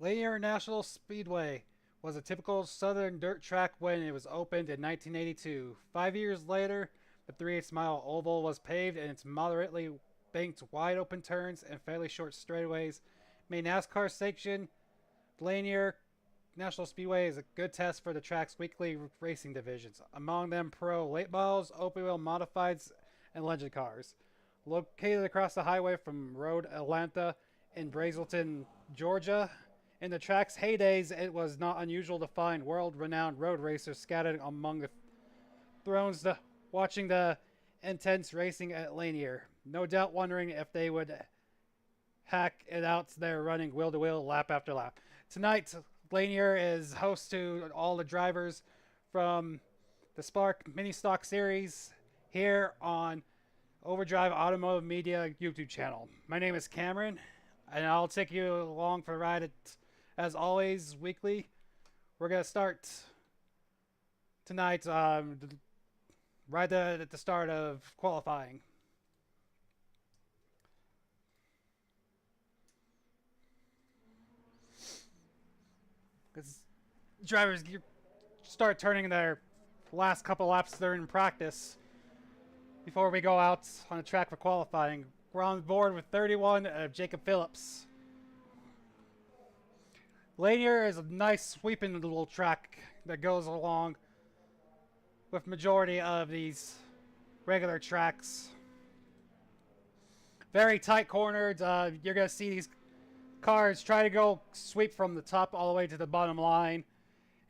Lanier National Speedway was a typical southern dirt track when it was opened in 1982. 5 years later, the 3/8 mile oval was paved and its moderately banked wide open turns and fairly short straightaways made NASCAR sanction. Lanier National Speedway is a good test for the track's weekly racing divisions, among them pro late models, open wheel modifieds, and legend cars. Located across the highway from Road Atlanta in Brazelton, Georgia, in the track's heydays, it was not unusual to find world-renowned road racers scattered among the thrones watching the intense racing at Lanier. No doubt wondering if they would hack it out there running wheel-to-wheel lap after lap. Tonight, Lanier is host to all the drivers from the Spark Mini Stock Series here on Overdrive Automotive Media YouTube channel. My name is Cameron, and I'll take you along for a ride as always, weekly. We're going to start tonight right at the start of qualifying. Because drivers start turning their last couple laps during practice before we go out on the track for qualifying. We're on board with 31 of Jacob Phillips. Lanier is a nice sweeping little track that goes along with majority of these regular tracks. Very tight cornered. You're going to see these cars try to go sweep from the top all the way to the bottom line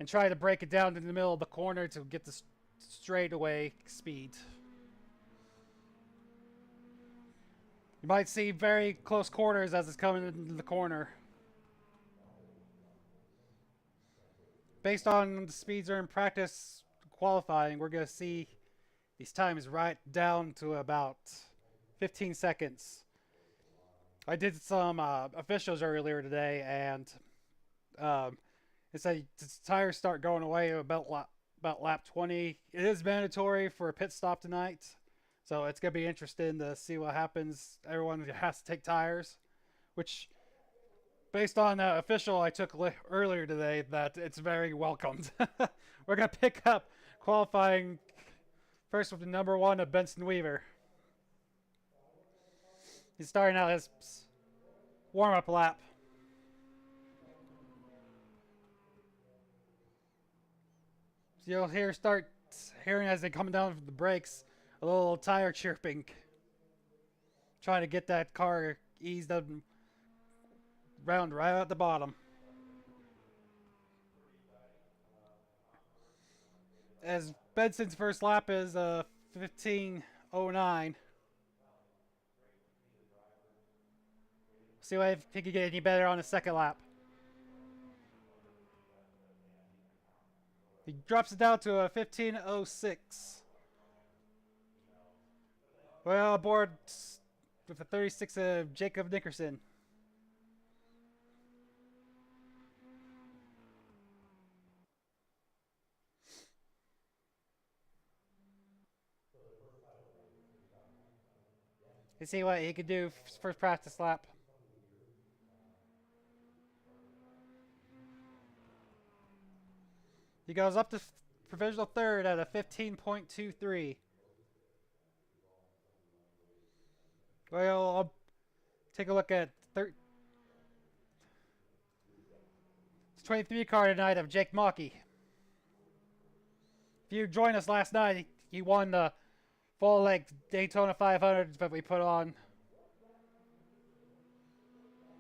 and try to break it down in the middle of the corner to get the straightaway speed. You might see very close quarters as it's coming into the corner. Based on the speeds are in practice qualifying, we're going to see these times right down to about 15 seconds. I did some officials earlier today, and it said the tires start going away about lap 20. It is mandatory for a pit stop tonight, so it's going to be interesting to see what happens. Everyone has to take tires, which, based on the official I took earlier today, that it's very welcomed. We're going to pick up qualifying first with the number 1 of Benson Weaver. He's starting out his warm-up lap. So you'll start hearing as they come down from the brakes a little tire chirping, trying to get that car eased up round right at the bottom. As Benson's first lap is 15:09. See if he can get any better on the second lap. He drops it down to a 15:06. Well, aboard with the 36 of Jacob Nickerson. You see what he could do first practice lap. He goes up to provisional third at a 15.23. Well, I'll take a look at 23 car tonight of Jake Mockey. If you joined us last night, he won the full length Daytona 500 that we put on.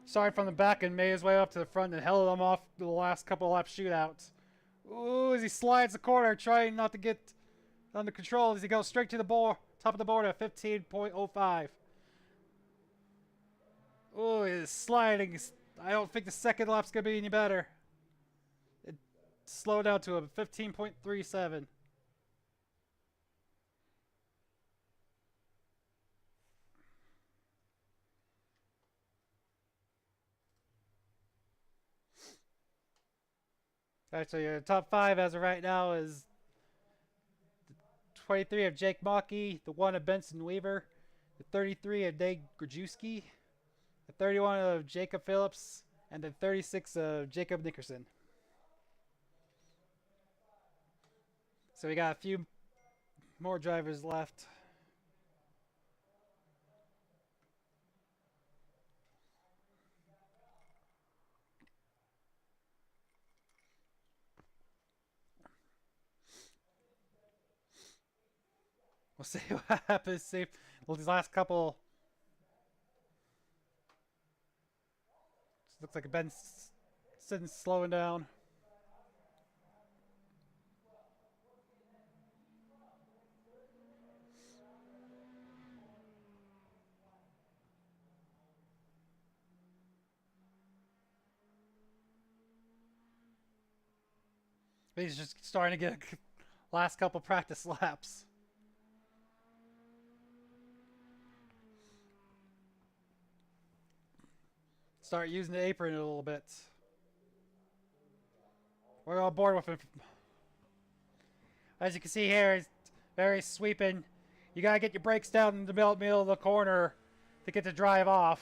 Started from the back and made his way up to the front and held them off the last couple lap shootouts. Ooh, as he slides the corner, trying not to get under control as he goes straight to the top of the board at 15.05. Ooh, he's sliding. I don't think the second lap's going to be any better. It slowed down to a 15.37. Alright, so your top 5 as of right now is the 23 of Jake Mockey, the 1 of Benson Weaver, the 33 of Dave Grajewski, the 31 of Jacob Phillips, and then 36 of Jacob Nickerson. So we got a few more drivers left. We'll see what happens. See if these last couple. Looks like Ben's sitting slowing down. He's just starting to get last couple practice laps. Start using the apron a little bit. We're on board with him. As you can see here, he's very sweeping. You gotta get your brakes down in the middle of the corner to get the drive off.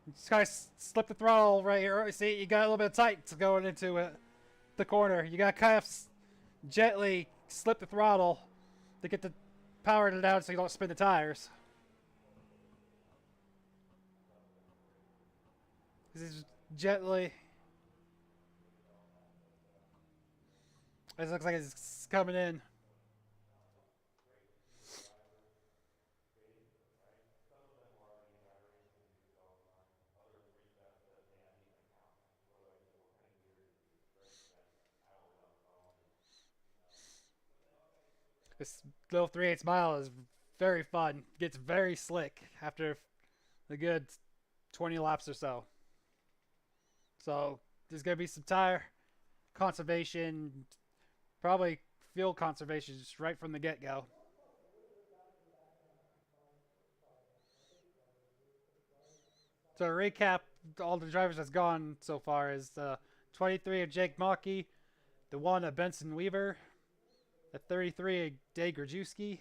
You just gotta slip the throttle right here. See, you got a little bit of tight going into it, the corner. You gotta kind of gently slip the throttle to get the power down so you don't spin the tires. This is gently. It looks like it's coming in. This little 3/8 mile is very fun. Gets very slick after a good 20 laps or so. So there's going to be some tire conservation, probably fuel conservation just right from the get-go. So to recap, all the drivers that's gone so far is 23 of Jake Maki, the 1 of Benson Weaver, the 33 of Dave Grajewski.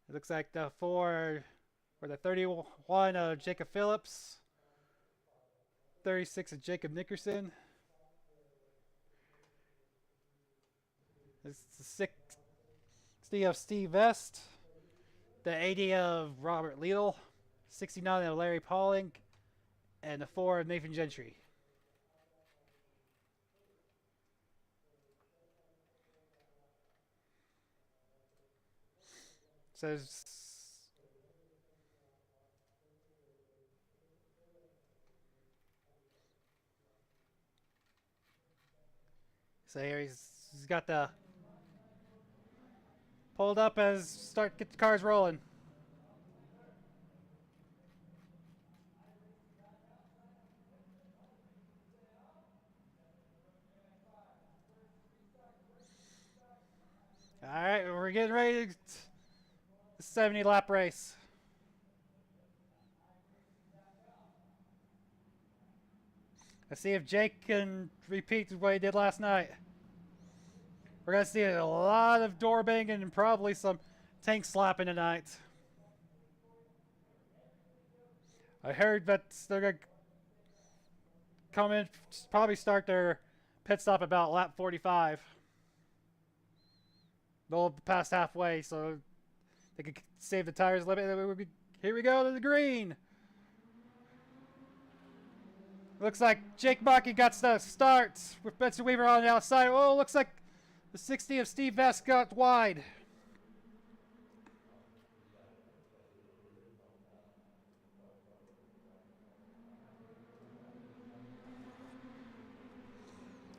It looks like the 4 or the 31 of Jacob Phillips, 36 of Jacob Nickerson. This is the 60 of Steve Vest, the 80 of Robert Liedl, 69 of Larry Pauling, and the 4 of Nathan Gentry. So here he's got the pulled up as get the cars rolling. All right, we're getting ready to the 70 lap race. Let's see if Jake can repeat what he did last night. We're going to see a lot of door banging and probably some tank slapping tonight. I heard that they're going to come in, probably start their pit stop about lap 45. They'll pass halfway, so they can save the tires a little bit. Here we go to the green. Looks like Jake Markey got the start with Benson Weaver on the outside. Oh, looks like the 60 of Steve Vest got wide.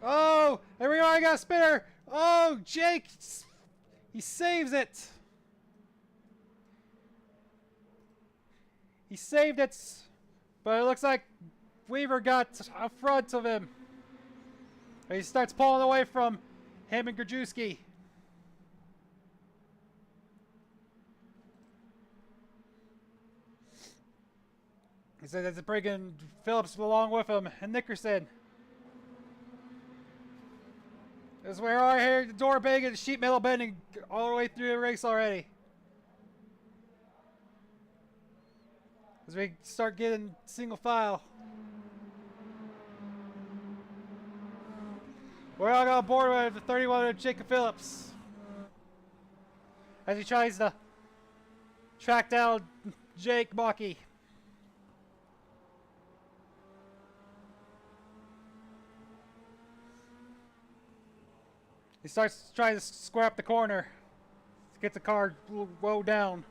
Oh, here we are, I got a spinner. Oh, Jake, he saves it. He saved it, but it looks like Weaver got in front of him. He starts pulling away from him and Grajewski. He said that's bringing Phillips along with him and Nickerson. This is where we are here, the door banging, the sheet metal bending all the way through the race already. as we start getting single file. We're all on board with the 31 of Jacob Phillips as he tries to track down Jake Mockey. He starts trying to square up the corner to get the car low down.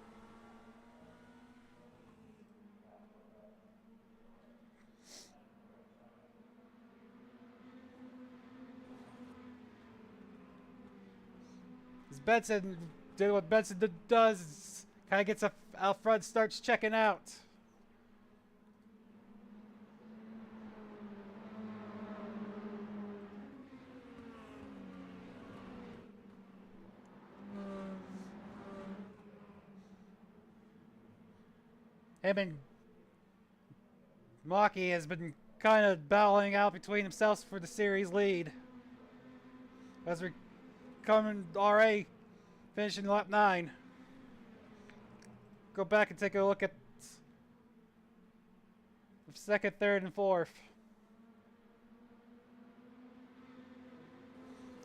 As Benson did what Benson does, kind of gets out front, starts checking out. Him and Mockey has been kind of battling out between themselves for the series lead. As we're coming RA, finishing lap 9. Go back and take a look at the second, third, and fourth.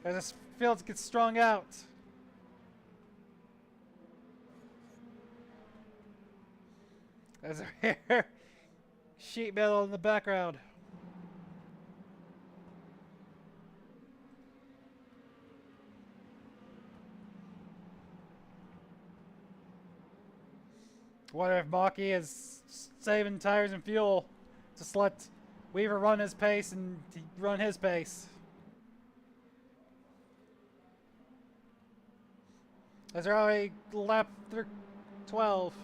As this field gets strung out. As our hair sheet metal in the background. Wonder if Mockey is saving tires and fuel. Just let Weaver run his pace and run his pace. As they're already lap 12.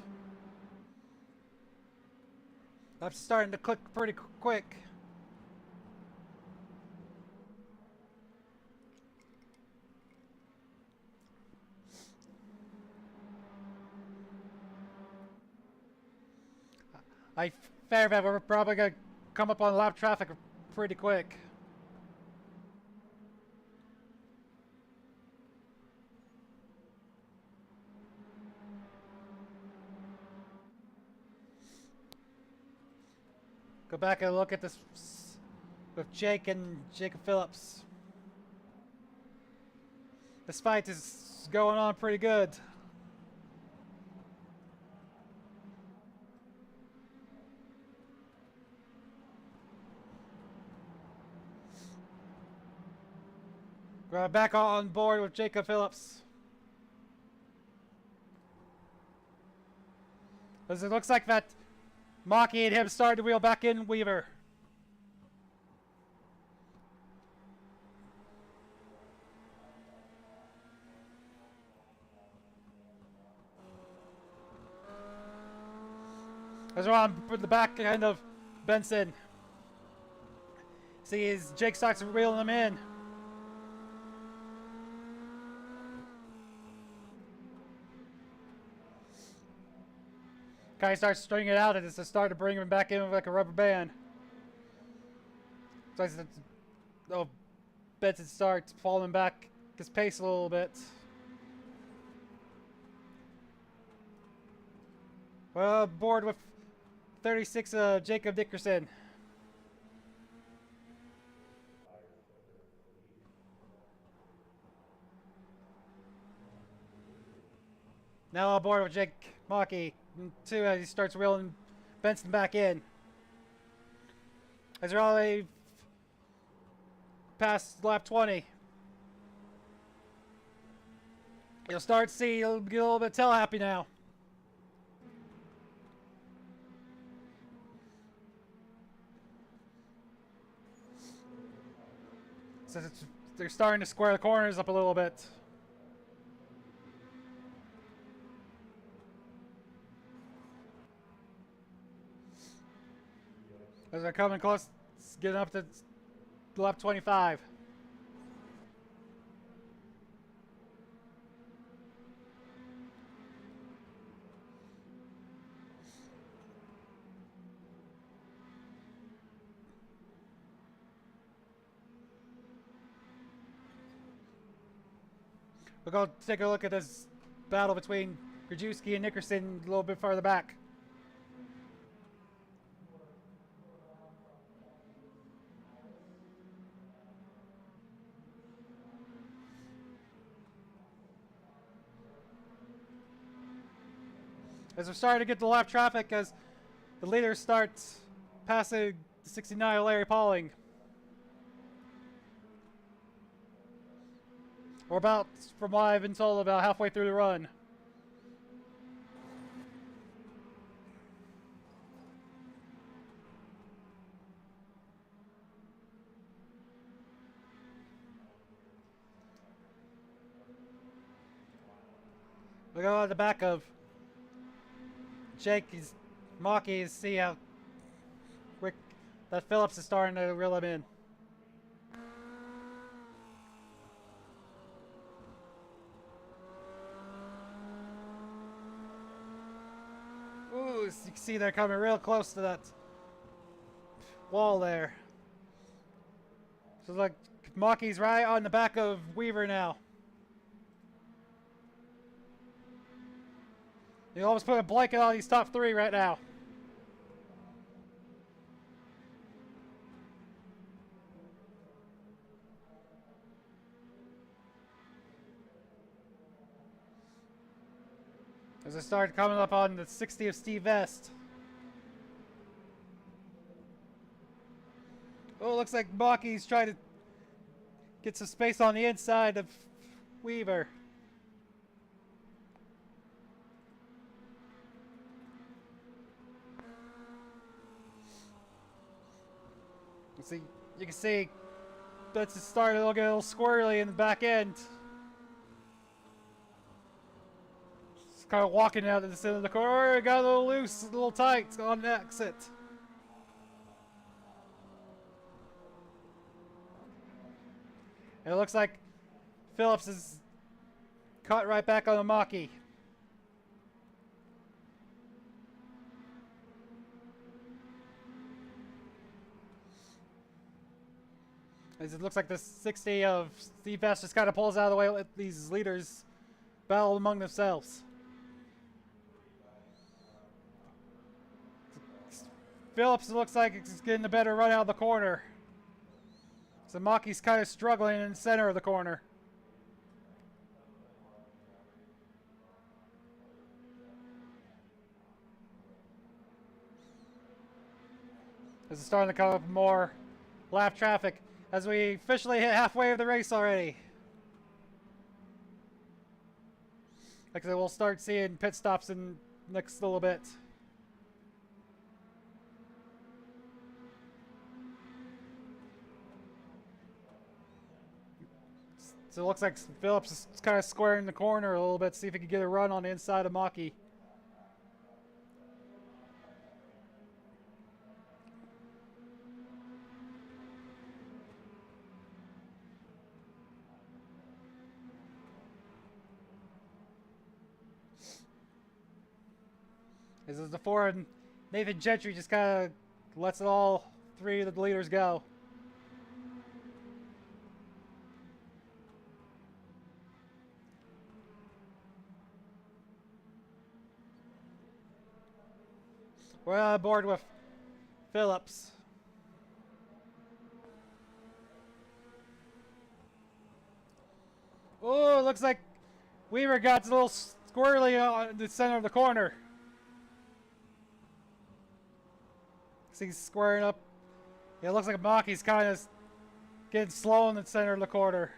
I'm starting to click pretty quick. I fair bet we're probably gonna come up on lap traffic pretty quick. Go back and look at this with Jake and Jacob Phillips. This fight is going on pretty good. We're back on board with Jacob Phillips. As it looks like that Mockey and him started to wheel back in Weaver. As we're on the back end of Benson. See, as Jake starts wheeling him in. Kind of starts stringing it out and it's to start to bring him back in with like a rubber band. So Benson starts falling back his pace a little bit. Well, board with 36 Jacob Dickerson. Now on board with Jake Mockey. Too, as he starts wheeling Benson back in. As they're all past lap 20. You'll start to see, you'll get a little bit tail happy now. So they're starting to square the corners up a little bit. As they're coming close, getting up to lap 25. We'll go take a look at this battle between Grajewski and Nickerson a little bit farther back. As we're starting to get the lap traffic, as the leaders start passing the 69 Larry Pauling. We're about, from what I've been told, about halfway through the run. We go on the back of Jake's Mocky to see how quick that Phillips is starting to reel him in. Ooh, you can see they're coming real close to that wall there. So like Mocky's right on the back of Weaver now. You almost put a blanket on these top three right now. As I start coming up on the 60 of Steve Vest. Oh, looks like Mocky's trying to get some space on the inside of Weaver. You can see that's starting to look a little squirrely in the back end. It's kind of walking out of the center of the corner. Got a little loose, a little tight on the exit. And it looks like Phillips is caught right back on the Mocky. As it looks like the 60 of Steve Vest just kind of pulls out of the way, let these leaders battle among themselves. Phillips looks like he's getting a better run out of the corner. So Mocky's kind of struggling in the center of the corner. This is starting to come up more lap traffic as we officially hit halfway of the race already. Like I said, we'll start seeing pit stops in the next little bit. So it looks like Phillips is kind of squaring the corner a little bit, see if he can get a run on the inside of Mocky. This is the four, and Nathan Gentry just kind of lets it all three of the leaders go. We're on board with Phillips. Oh, it looks like Weaver got a little squirrely on the center of the corner. He's squaring up. Yeah, it looks like Mocky's kind of getting slow in the center of the corner.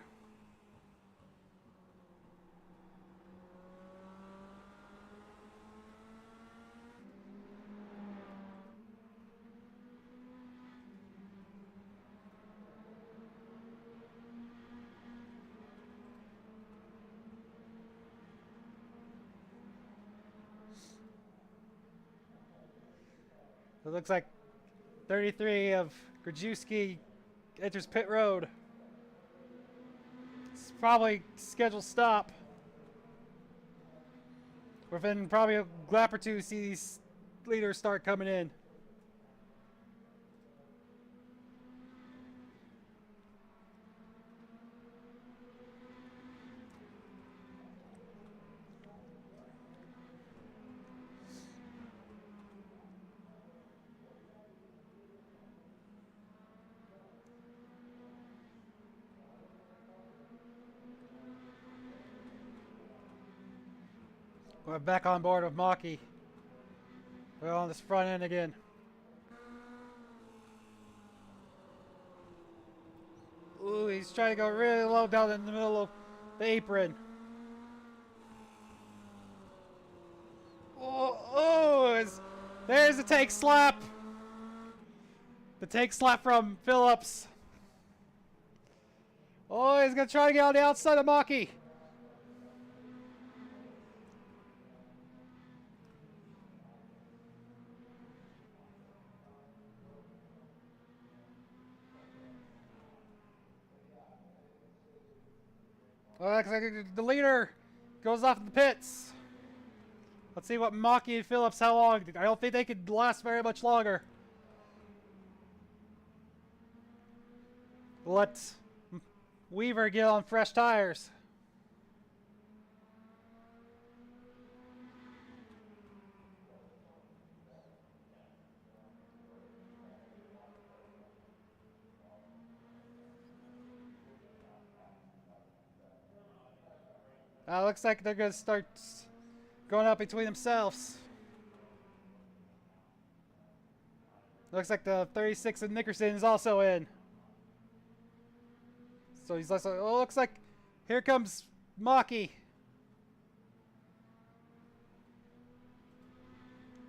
It looks like 33 of Grajewski enters pit road. It's probably scheduled stop. Within probably a lap or two, see these leaders start coming in. We're back on board with Mocky. We're on this front end again. Ooh, he's trying to go really low down in the middle of the apron. Oh, there's the take slap. The take slap from Phillips. Oh, he's going to try to get on the outside of Maki. Oh, looks like the leader goes off in the pits. Let's see what Maki and Phillips, how long. I don't think they could last very much longer. Let Weaver get on fresh tires. Looks like they're going to start going out between themselves. Looks like the 36 of Nickerson is also in. So he's also, oh, looks like here comes Maki.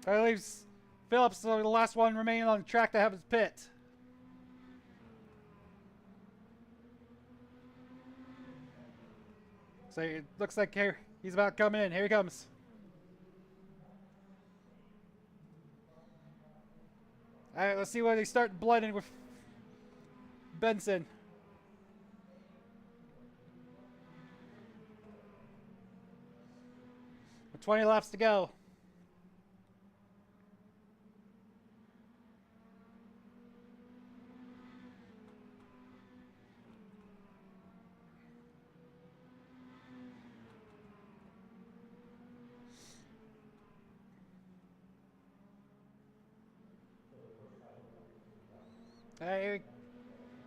That leaves Phillips the last one remaining on the track to have his pit. So it looks like here he's about coming in. Here he comes. Alright, let's see when they start blending with Benson. With 20 laps to go.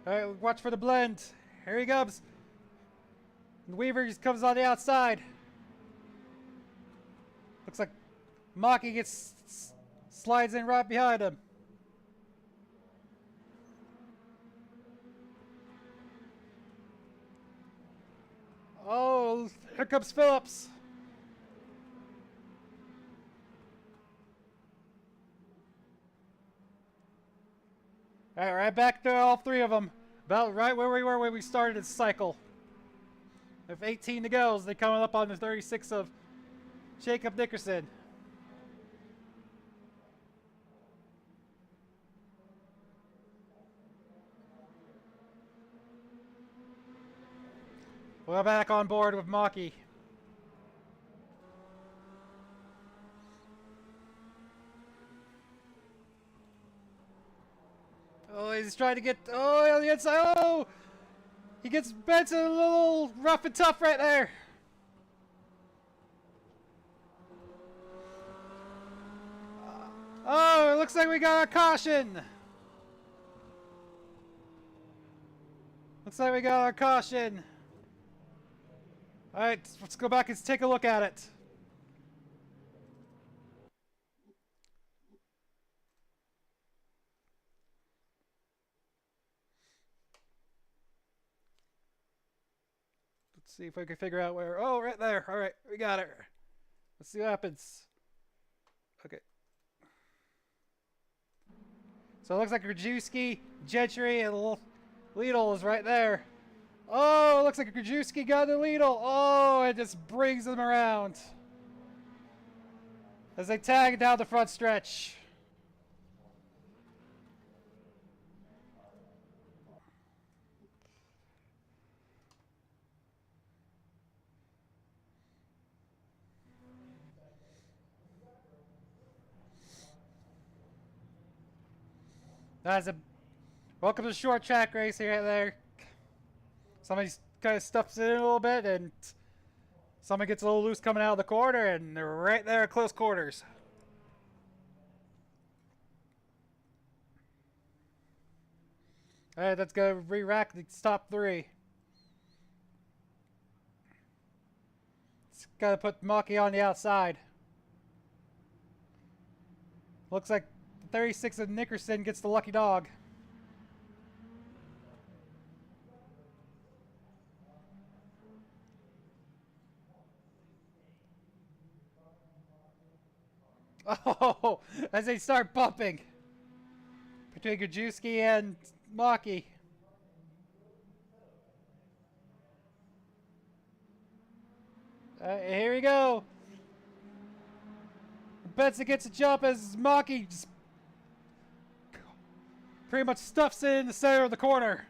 Alright, watch for the blend. Here he comes. Weaver just comes on the outside. Looks like Maki slides in right behind him. Oh, here comes Phillips. Alright, right back to all three of them. About right where we were when we started this cycle. With 18 to go, they're coming up on the 36 of Jacob Nickerson. We're back on board with Maki. Oh, he's trying to get, oh, on the inside, oh! He gets Benson a little rough and tough right there. Oh, it looks like we got a caution. Looks like we got our caution. Alright, let's go back and take a look at it. Let's see if we can figure out where. Oh, right there. Alright, we got it. Let's see what happens. Okay. So it looks like Krajewski, Gentry, and Lidl is right there. Oh, it looks like Krajewski got the Lidl. Oh, it just brings them around. As they tag down the front stretch. That's a welcome to the short track race here there. Somebody kind of stuffs it in a little bit, and somebody gets a little loose coming out of the corner, and they're right there at close quarters. All right, let's go re-rack the top three. It's got to put Maki on the outside. Looks like 36 of Nickerson gets the lucky dog. Oh, as they start bumping between Gajewski and Maki. Here we go. Benson gets a jump as Maki just pretty much stuffs it in the center of the corner.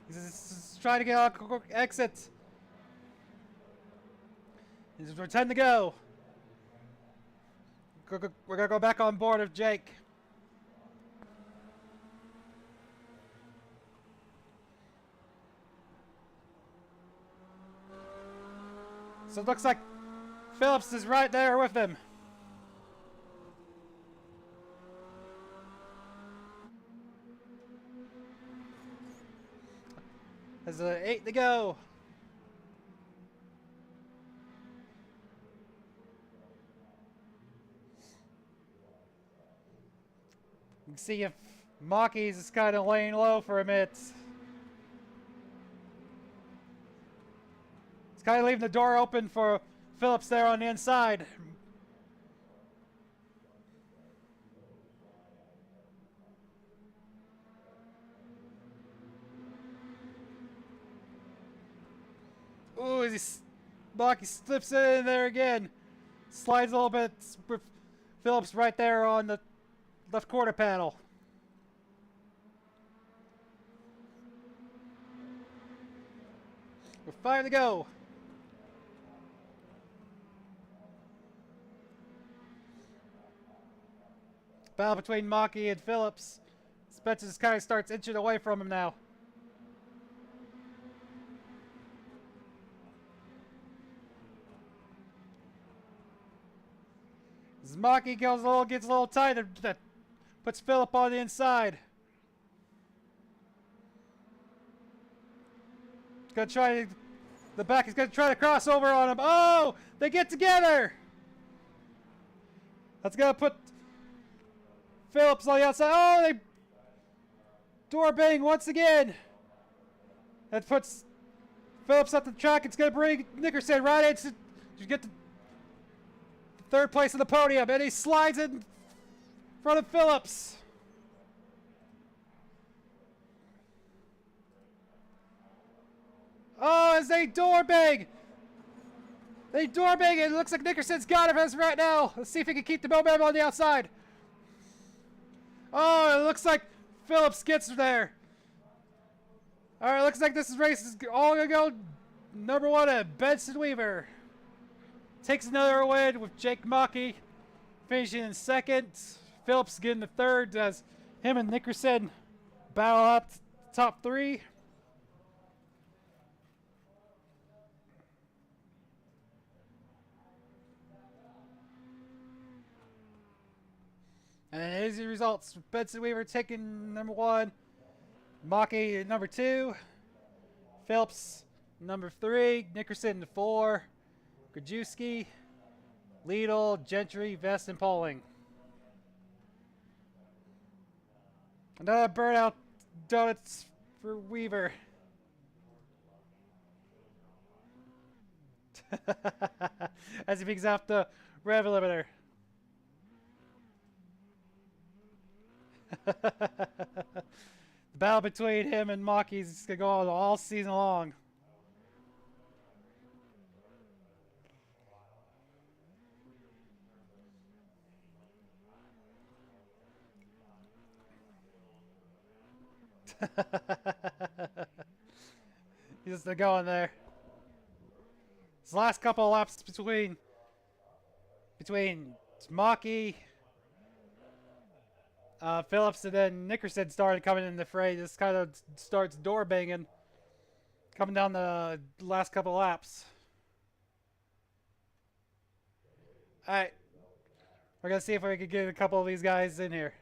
He's trying to get out exit. We're 10 to go. We're going to go back on board of Jake. So it looks like Phillips is right there with him. There's 8 to go. You can see if Maki's is kind of laying low for a minute. It's kind of leaving the door open for Phillips there on the inside. Ooh, Maki slips in there again. Slides a little bit. Phillips right there on the left quarter panel. We're 5 to go. Battle between Maki and Phillips. Spencer just kind of starts inching away from him now. As Maki gets a little tight, that puts Phillip on the inside. He's gonna try the back. He's gonna try to cross over on him. Oh, they get together. That's gonna put Phillips on the outside. Oh, they door bang once again. That puts Phillips up the track. It's gonna bring Nickerson right into to get the third place on the podium, and he slides in front of Phillips. Oh, as they door bang. They door bang. It looks like Nickerson's got him as right now. Let's see if he can keep the momentum on the outside. Oh, it looks like Phillips gets there. All right, looks like this race is all gonna go number 1 at Benson Weaver. Takes another win with Jake Maki finishing in 2nd. Phillips getting the 3rd as him and Nickerson battle up top 3. And then here's the results. Benson Weaver taking number 1. Maki number 2. Phillips number 3. Nickerson 4. Gajewski, Liedl, Gentry, Vest, and Pauling. Another burnout donuts for Weaver. As he picks out the rev limiter. The battle between him and Maki is going to go on all season long. He's just going there. His last couple of laps between Maki, Phillips, and then Nickerson started coming in the fray. This kind of starts door banging, coming down the last couple of laps. All right, we're gonna see if we can get a couple of these guys in here.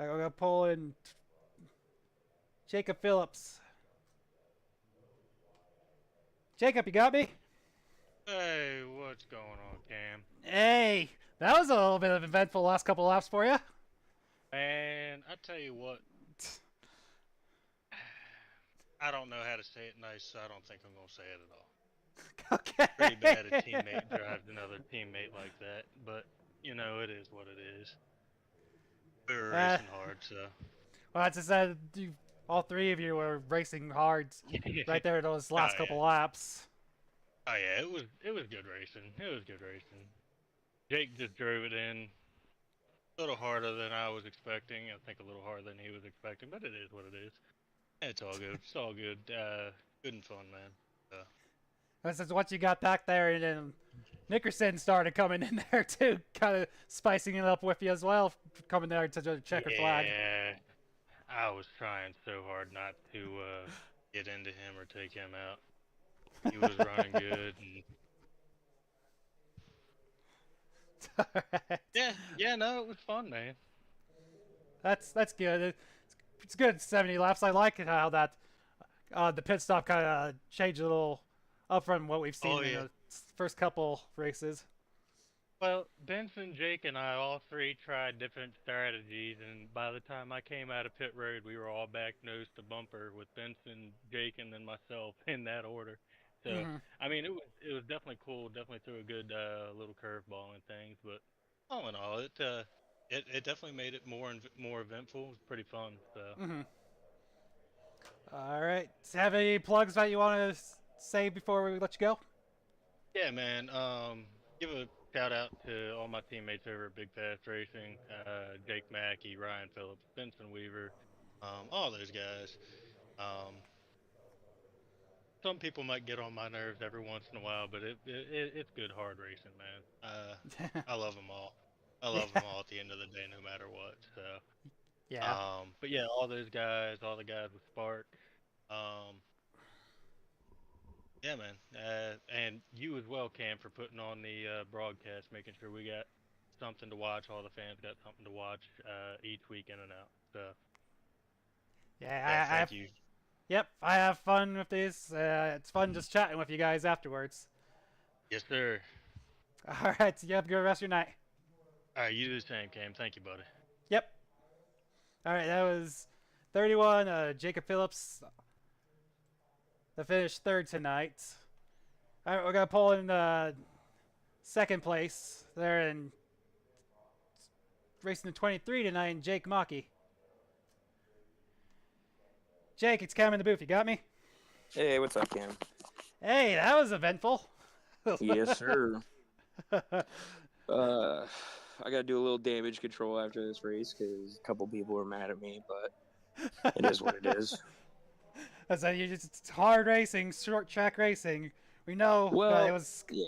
All right, we're gonna pull in Jacob Phillips. Jacob, you got me? Hey, what's going on, Cam? Hey, that was a little bit of eventful last couple laps for you. Man, I tell you what, I don't know how to say it nice, so I don't think I'm gonna say it at all. Pretty Okay. bad a teammate drives another teammate like that, but it is what it is. We were uh, racing hard, so well, as I said, all three of you were racing hard right there those oh last couple yeah, laps. oh yeah, it was good racing. It was good racing. Jake just drove it in a little harder than I was expecting. I think a little harder than he was expecting, but it is what it is. It's all good. It's all good. Good and fun, man. So. This is once you got back there, and then Nickerson started coming in there too, kind of spicing it up with you as well, coming there to the checker flag. Yeah, I was trying so hard not to get into him or take him out. He was running good, and Alright. yeah, yeah, no, it was fun, man. That's good. It's good 70 laps. I like how that the pit stop kind of changed a little up from what we've Oh seen in yeah. the first couple races. Well, Benson, Jake, and I all three tried different strategies, and by the time I came out of pit road, we were all back nose to bumper with Benson, Jake, and then myself in that order. So, Hmm. I mean, it was definitely cool. Definitely threw a good little curveball and things, but all in all, it definitely made it more eventful. It was pretty fun. So, Hmm. All right. Have any plugs that you want to say before we let you go? yeah, man. Give a shout out to all my teammates over at Big Fast Racing, Jake Mackey, Ryan Phillips, Benson Weaver, all those guys. Um, some people might get on my nerves every once in a while, but it's good hard racing, man. I love them all. I Yeah. love them all at the end of the day, no matter what. So, Yeah. but yeah, all those guys, all the guys with Spark. Um, yeah, man. And you as well, Cam, for putting on the broadcast, making sure we got something to watch. All the fans got something to watch each week in and out. So, yeah, Yeah. I have. thank you. Yep. I have fun with this. It's fun just chatting with you guys afterwards. Yes, sir. All right. You have a good rest of your night. All right, you do the same, Cam. Thank you, buddy. Yep. All right. That was 31. Jacob Phillips. The finished third tonight. All right. We're gonna pull in second place there in racing the 23 tonight. Jake Mockey. Jake, it's Cam in the booth. You got me? Hey, what's up, Cam? Hey, that was eventful. Yes, sir. Uh, I gotta do a little damage control after this race because a couple people were mad at me, but it is what it is. I said, it's hard racing, short track racing. We know it Well, was. yeah,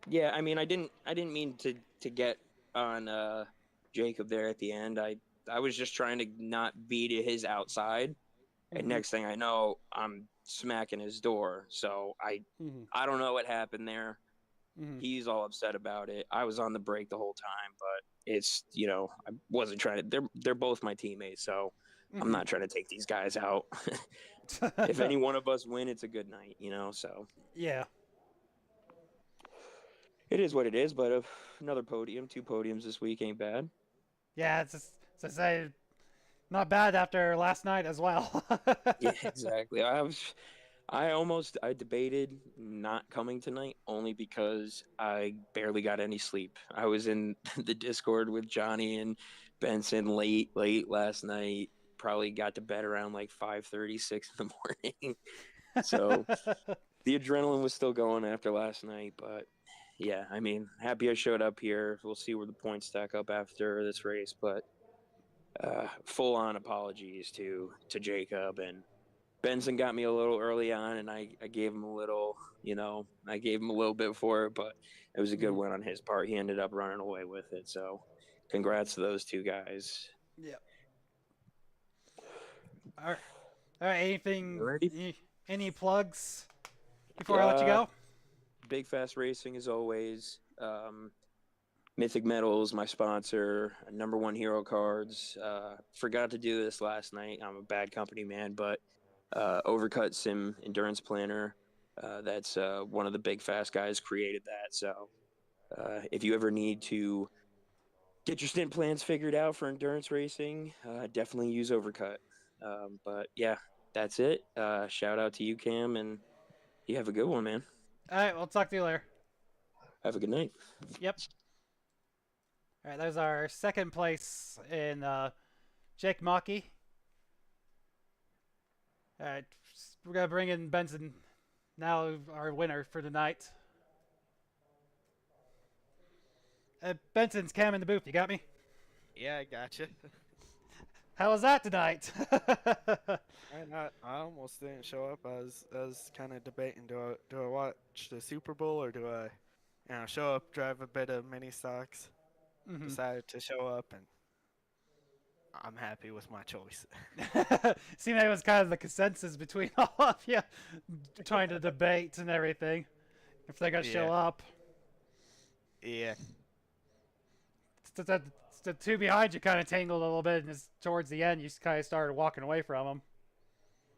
yeah. I mean, I didn't mean to get on Jacob there at the end. I was just trying to not be to his outside, and Mm-hmm, next thing I know, I'm smacking his door. So mm-hmm, I don't know what happened there. mm-hmm, He's all upset about it. I was on the break the whole time, but it's I wasn't trying to. They're both my teammates, so I'm mm-hmm. not trying to take these guys out. If any one of us win, it's a good night. So Yeah, it is what it is. But another podium, two podiums this week ain't bad. yeah. It's just, to say, not bad after last night as well. Yeah, exactly. I debated not coming tonight only because I barely got any sleep. I was in the Discord with Johnny and Benson late last night. Probably got to bed around like 5:36 in the morning. So the adrenaline was still going after last night, but yeah, I mean, happy I showed up here. We'll see where the points stack up after this race, but full on apologies to Jacob and Benson got me a little early on, and I gave him a little, I gave him a little bit for it, but it was a good Mhm. win on his part. He ended up running away with it. So, congrats to those two guys. Yep. All right. All right. You ready? Any plugs before I let you Uh, go? Big Fast Racing as always. Mythic Metals, my sponsor, number one hero cards. Forgot to do this last night. I'm a bad company man, but Overcut Sim Endurance Planner. That's one of the big fast guys created that. So if you ever need to get your stint plans figured out for endurance racing, definitely use Overcut. But yeah, that's it. Shout out to you, Cam, and you have a good one, man. All right, we'll talk to you later. Have a good night. Yep. All right, there's our second place in Jake Maki. All right, we're gonna bring in Benson now, our winner for tonight. Benson's Cam in the booth. You got me? Yeah, I gotcha. How was that tonight? I almost didn't show up. I was kind of debating, do I watch the Super Bowl or do I, show up, drive a bit of mini stocks? Mm-hmm. Decided to show up, and I'm happy with my choice. Seemed like it was kind of the consensus between all of you, trying to debate and everything. If they're gonna show Yeah. up, Yeah, the two behind you kind of tangled a little bit, and towards the end, you just kind of started walking away from them.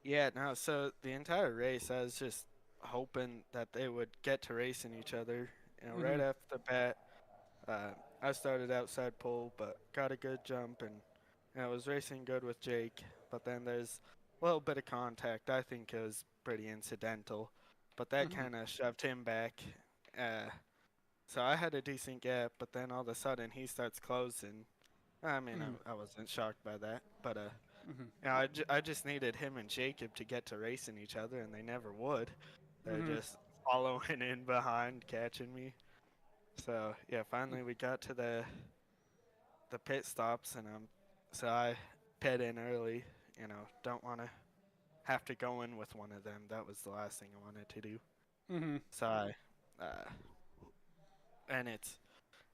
yeah. No, so the entire race, I was just hoping that they would get to racing each other. Right Mhm. off the bat, I started outside pole, but got a good jump and was racing good with Jake. But then there's a little bit of contact. I think it was pretty incidental, but that Mhm. kind of shoved him back. So I had a decent gap, but then all of a sudden he starts closing. I mean, Mhm. I wasn't shocked by that, but Mhm. I just needed him and Jacob to get to racing each other, and they never would. They're Mhm. just following in behind, catching me. So yeah, finally we got to the pit stops, and so I pit in early. Don't want to have to go in with one of them. That was the last thing I wanted to do. Mhm. So and it's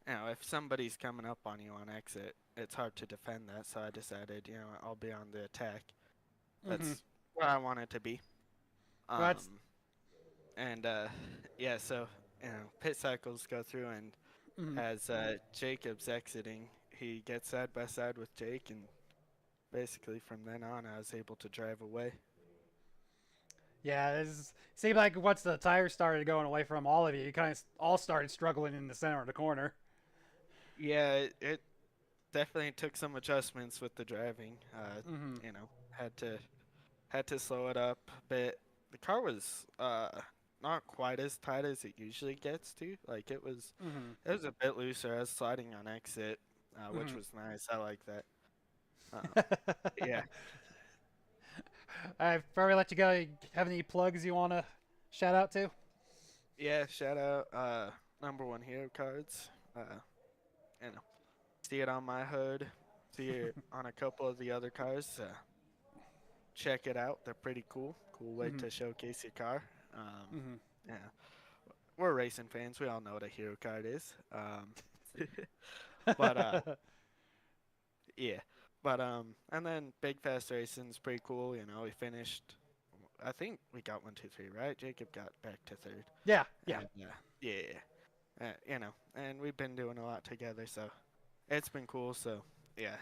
if somebody's coming up on you on exit, it's hard to defend that. So I decided, I'll be on the attack. Mhm. That's where I want it to be. Well, that's. And yeah, so pit cycles go through, and Mhm. as Jacob's exiting, he gets side by side with Jake, and basically from then on, I was able to drive away. Yeah, it seemed like once the tires started going away from all of you, you kind of all started struggling in the center of the corner. Yeah, it definitely took some adjustments with the driving. Mhm. Had to slow it up a bit. The car was not quite as tight as it usually gets to. Like Mhm. it was a bit looser. I was sliding on exit, which Mhm. was nice. I like that. Yeah. I've probably let you go. You have any plugs you want to shout out to? Yeah, shout out number one hero cards. You know, see it on my hood, see it on a couple of the other cars. Check it out. They're pretty cool. Cool way Mhm. to showcase your car. Mhm. Yeah, we're racing fans. We all know what a hero card is. But yeah. But and then Big Fast Racing's pretty cool. We finished. I think we got 1, 2, 3 right. Jacob got back to third. Yeah. Yeah. And yeah. And we've been doing a lot together, so it's been cool. So yeah,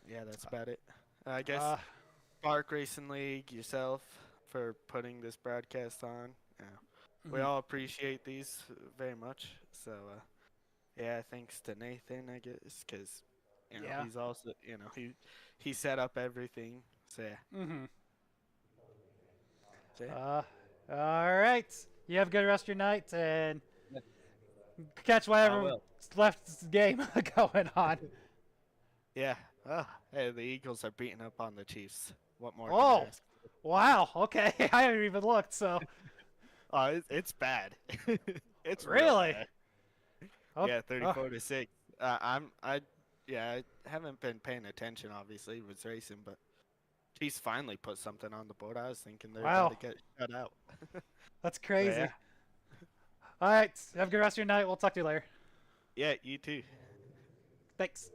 yeah, that's about it. I guess Uh. Park Racing League, yourself for putting this broadcast on. Yeah, we Mhm. all appreciate these very much. So yeah, thanks to Nathan, I guess, because Yeah. he's also he set up everything. So yeah, Mhm. so yeah. Uh. All right. You have a good rest of your night and Yeah, catch I whatever will. left this game going on. Yeah. Hey, the Eagles are beating up on the Chiefs. What more can I Oh. ask? Wow. Okay. I haven't even looked. So. Oh, it's bad. It's real Really. bad. Oh. Yeah, Oh. 34-6. Yeah, I haven't been paying attention. Obviously, with racing, but Chiefs finally put something on the board. I was thinking they're about Wow. to get shut out. That's But yeah, crazy. All right. Have a good rest of your night. We'll talk to you later. yeah, you too. Thanks.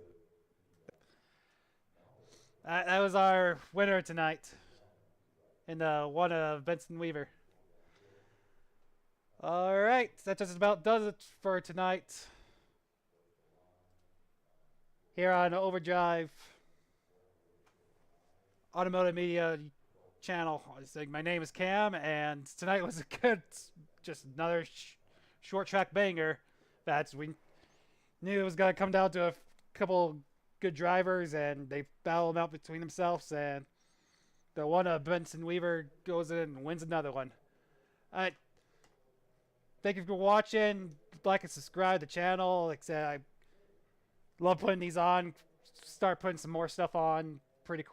That was our winner tonight in the one of Benson Weaver. All right, that just about does it for tonight. here on Overdrive Automotive Media channel. My name is Cam, and tonight was a good, just another short track banger. We knew it was gonna come down to a couple good drivers, and they battle them out between themselves, and the one Benson Weaver goes in and wins another one. Thank you for watching. Like and subscribe to the channel. Like I said, I love putting these on. Start putting some more stuff on pretty quick.